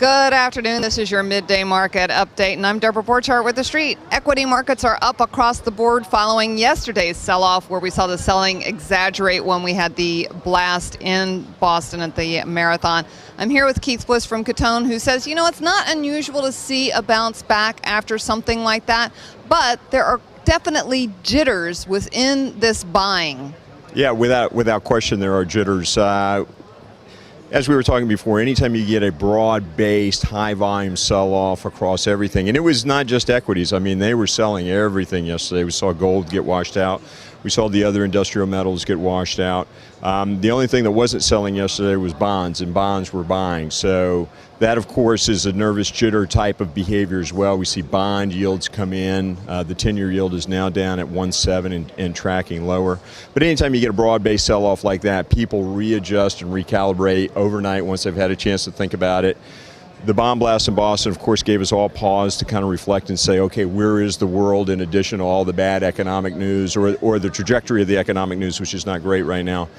Good afternoon. This is your midday market update, and I'm Debra Borchardt with TheStreet. Equity markets are up across the board following yesterday's sell-off, where we saw the selling exaggerate when we had the blast in Boston at the marathon. I'm here with Bliss from Cuttone, who says, you know, it's not unusual to see a bounce back after something like that, but there are definitely jitters within this buying. Yeah, without question, there are jitters. As we were talking before, anytime you get a broad-based, high-volume sell-off across everything, and it was not just equities. I mean, they were selling everything yesterday. We saw gold get washed out. We saw the other industrial metals get washed out. The only thing that wasn't selling yesterday was bonds, and bonds were buying. So that, of course, is a nervous jitter type of behavior as well. We see bond yields come in. The 10-year yield is now down at 1.7 and tracking lower. But anytime you get a broad-based sell-off like that, people readjust and recalibrate overnight once they've had a chance to think about it. The bomb blast in Boston, of course, gave us all pause to kind of reflect and say, okay, where is the world in addition to all the bad economic news or the trajectory of the economic news, which is not great right now.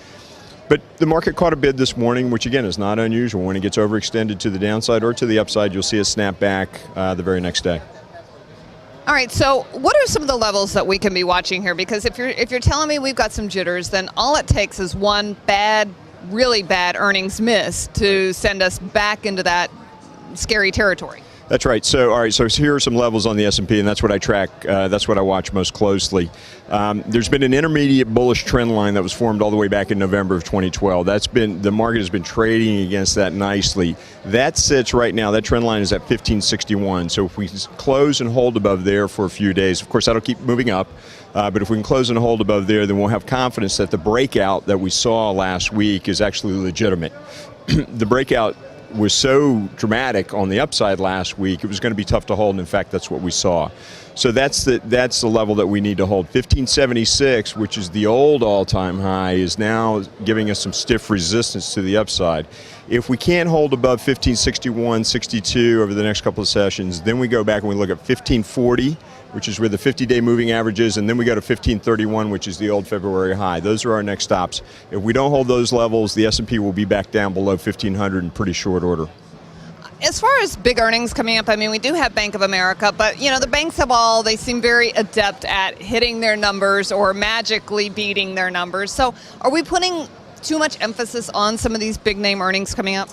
But the market caught a bid this morning, which again is not unusual. When it gets overextended to the downside or to the upside, you'll see a snap back the very next day. All right, so what are some of the levels that we can be watching here? Because if you're telling me we've got some jitters, then all it takes is one really bad earnings miss to send us back into that scary territory. That's right. So, all right. So here are some levels on the S&P, and that's what I track. That's what I watch most closely. There's been an intermediate bullish trend line that was formed all the way back in November of 2012. The market has been trading against that nicely. That sits right now. That trend line is at 1561. So if we close and hold above there for a few days, of course that'll keep moving up. But if we can close and hold above there, then we'll have confidence that the breakout that we saw last week is actually legitimate. The breakout was so dramatic on the upside last week, it was going to be tough to hold. In fact, that's what we saw. So that's the level that we need to hold. 1576, which is the old all-time high, is now giving us some stiff resistance to the upside. If we can't hold above 1561, 62 over the next couple of sessions, then we go back and we look at 1540, which is where the 50-day moving average is, and then we go to 1531, which is the old February high. Those are our next stops. If we don't hold those levels, the S&P will be back down below 1,500 in pretty short order. As far as big earnings coming up, I mean, we do have Bank of America, but, you know, the banks they seem very adept at hitting their numbers or magically beating their numbers. So are we putting too much emphasis on some of these big name earnings coming up?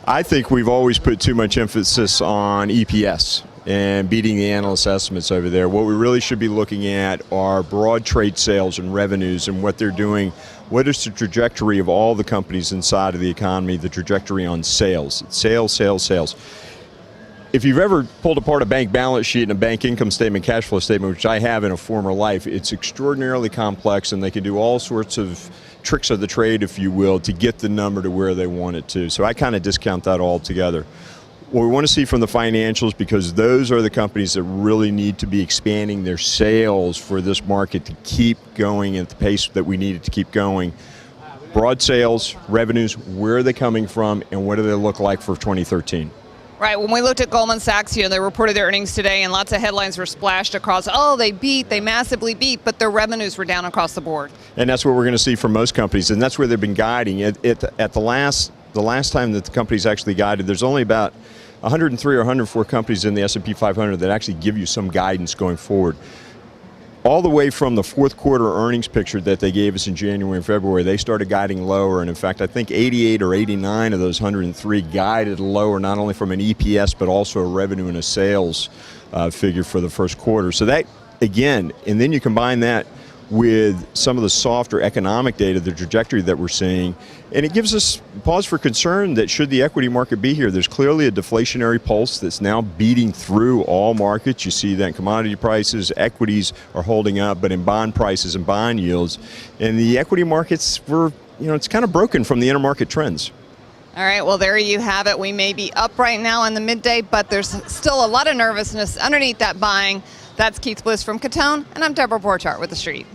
I think we've always put too much emphasis on EPS and beating the analyst estimates over there. What we really should be looking at are broad trade sales and revenues and what they're doing. What is the trajectory of all the companies inside of the economy, the trajectory on sales? Sales, sales, sales. If you've ever pulled apart a bank balance sheet and a bank income statement, cash flow statement, which I have in a former life, it's extraordinarily complex, and they can do all sorts of tricks of the trade, if you will, to get the number to where they want it to. So I kind of discount that altogether. What we want to see from the financials, because those are the companies that really need to be expanding their sales for this market to keep going at the pace that we need it to keep going. Broad sales, revenues, where are they coming from, and what do they look like for 2013? Right. When we looked at Goldman Sachs, you know, they reported their earnings today, and lots of headlines were splashed across, oh, they massively beat, but their revenues were down across the board. And that's what we're going to see from most companies, and that's where they've been guiding. At the last time that the companies actually guided, there's only about 103 or 104 companies in the S&P 500 that actually give you some guidance going forward. All the way from the fourth quarter earnings picture that they gave us in January and February, they started guiding lower. And in fact, I think 88 or 89 of those 103 guided lower, not only from an EPS, but also a revenue and a sales figure for the first quarter. So that, again, and then you combine that with some of the softer economic data, the trajectory that we're seeing, and it gives us pause for concern that should the equity market be here, there's clearly a deflationary pulse that's now beating through all markets. You see that in commodity prices, equities are holding up, but in bond prices and bond yields, and the equity markets it's kind of broken from the intermarket trends. All right, well, there you have it. We may be up right now in the midday, but there's still a lot of nervousness underneath that buying. That's Bliss from Cuttone, and I'm Debra Borchardt with TheStreet.